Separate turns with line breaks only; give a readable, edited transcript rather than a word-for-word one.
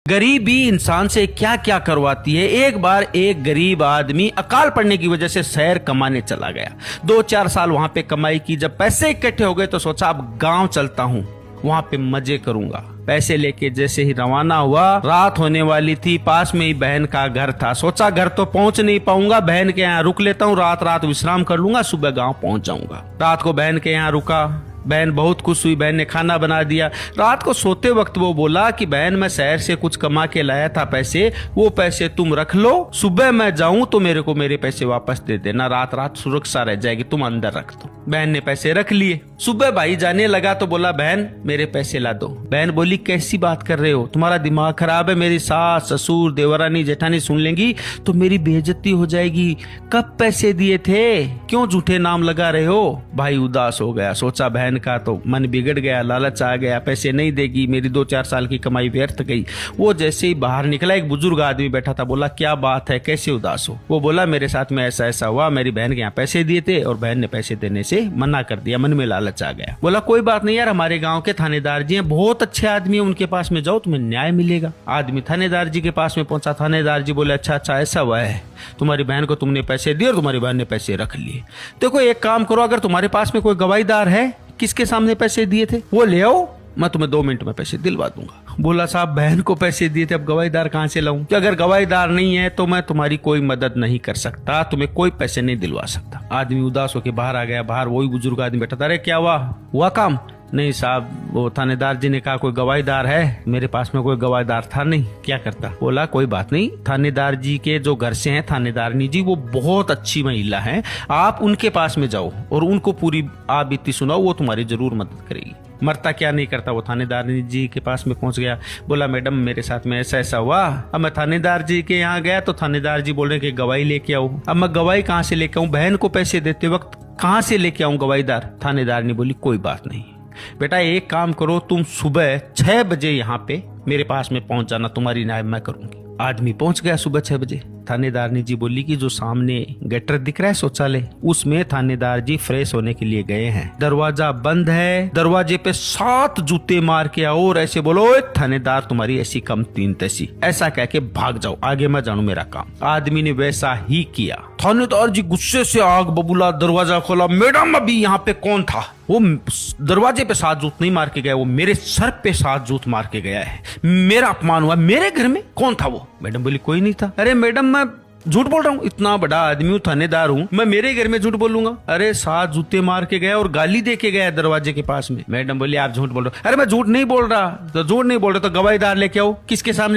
गरीबी इंसान से क्या क्या करवाती है। एक बार एक गरीब आदमी अकाल पड़ने की वजह से शहर कमाने चला गया। 2-4 साल वहां पे कमाई की। जब पैसे इकट्ठे हो गए तो सोचा अब गांव चलता हूं, वहां पे मजे करूंगा। पैसे लेके जैसे ही रवाना हुआ, रात होने वाली थी। पास में ही बहन का घर था। सोचा घर तो पहुंच नहीं पाऊंगा, बहन के यहाँ रुक लेता हूँ, रात विश्राम कर लूंगा, सुबह गांव पहुंच जाऊंगा। रात को बहन के यहाँ रुका। बहन बहुत खुश हुई, बहन ने खाना बना दिया। रात को सोते वक्त वो बोला कि बहन मैं शहर से कुछ कमा के लाया था पैसे, वो पैसे तुम रख लो, सुबह मैं जाऊं तो मेरे को मेरे पैसे वापस दे देना, रात सुरक्षा रह जाएगी, तुम अंदर रख दो। बहन ने पैसे रख लिए। सुबह भाई जाने लगा तो बोला बहन मेरे पैसे ला दो। बहन बोली कैसी बात कर रहे हो, तुम्हारा दिमाग खराब है, मेरी सास ससुर देवरानी जेठानी सुन लेंगी तो मेरी बेइज्जती हो जाएगी। कब पैसे दिए थे, क्यों झूठे नाम लगा रहे हो। भाई उदास हो गया। सोचा बहन का तो मन बिगड़ गया, लालच आ गया, पैसे नहीं देगी, मेरी 2-4 साल की कमाई व्यर्थ गई। वो जैसे ही बाहर निकला, एक बुजुर्ग आदमी बैठा था। बोला क्या बात है, कैसे उदास हो। वो बोला मेरे साथ में ऐसा ऐसा हुआ, मेरी बहन के यहाँ पैसे दिए थे और बहन ने पैसे देने से मना कर दिया, मन में लालच आ गया। बोला कोई बात नहीं यार, हमारे गांव के थानेदार जी हैं, बहुत अच्छे आदमी है, उनके पास में जाओ तुम्हें न्याय मिलेगा। आदमी थानेदार जी के पास में पहुंचा। थानेदार जी बोले अच्छा ऐसा हुआ है, तुम्हारी बहन को तुमने पैसे दिए और तुम्हारी बहन ने पैसे रख लिए। देखो एक काम करो, अगर तुम्हारे पास में कोई गवाहीदार है, किसके सामने पैसे दिए थे वो ले आओ, मैं तुम्हें 2 मिनट में पैसे दिलवा दूंगा। बोला साहब बहन को पैसे दिए थे, अब गवाहीदार कहां से लाऊं। कि अगर गवाहीदार नहीं है तो मैं तुम्हारी कोई मदद नहीं कर सकता, तुम्हें कोई पैसे नहीं दिलवा सकता। आदमी उदास होकर बाहर आ गया। बाहर वही बुजुर्ग आदमी बैठा था। अरे क्या हुआ काम। नहीं साहब, वो थानेदार जी ने कहा कोई गवाहीदार है, मेरे पास में कोई गवाहीदार था नहीं, क्या करता। बोला कोई बात नहीं, थानेदार जी के जो घर से हैं थानेदारनी जी, वो बहुत अच्छी महिला हैं, आप उनके पास में जाओ और उनको पूरी आप बीती सुनाओ, वो तुम्हारी जरूर मदद करेगी। मरता क्या नहीं करता। वो थानेदार जी के पास में पहुंच गया। बोला मैडम मेरे साथ में ऐसा ऐसा हुआ। अब मैं थानेदार जी के यहाँ गया तो थानेदार जी बोल रहे कि गवाही लेके आओ। अब मैं गवाही कहाँ से लेके आऊं, बहन को पैसे देते वक्त कहाँ से लेके आऊं गवाहीदार। थानेदार ने बोली कोई बात नहीं बेटा, एक काम करो, तुम सुबह 6 बजे यहाँ पे मेरे पास में पहुंच जाना, तुम्हारी न्याय मैं करूंगी। आदमी पहुंच गया सुबह 6 बजे। थानेदारनी जी बोली कि जो सामने गटर दिख रहा है शौचालय, उसमें थानेदार जी फ्रेश होने के लिए गए हैं, दरवाजा बंद है, दरवाजे पे 7 जूते मार के आओ और ऐसे बोलो थानेदार तुम्हारी ऐसी कम तीन तैसी, ऐसा कह के भाग जाओ, आगे मैं जानू मेरा काम। आदमी ने वैसा ही किया। थानेदार जी गुस्से से आग बबूला, दरवाजा खोला। मैडम अभी यहाँ पे कौन था। वो दरवाजे पे 7 जूत नहीं मार के गया, वो मेरे सर पे 7 जूत मार के गया है, मेरा अपमान हुआ। मेरे घर में कौन था वो। मैडम बोली कोई नहीं था। अरे मैडम मैं झूठ बोल रहा हूँ, इतना बड़ा आदमी हूँ, थानेदार हूँ, मैं मेरे घर में झूठ बोलूंगा। अरे 7 जूते मार के गया और गाली दे के गया दरवाजे के पास में। मैडम बोली आप झूठ बोल रहे हो। अरे मैं झूठ नहीं बोल रहा, तो झूठ नहीं बोल रहे तो गवाहीदार लेके आओ। किसके सामने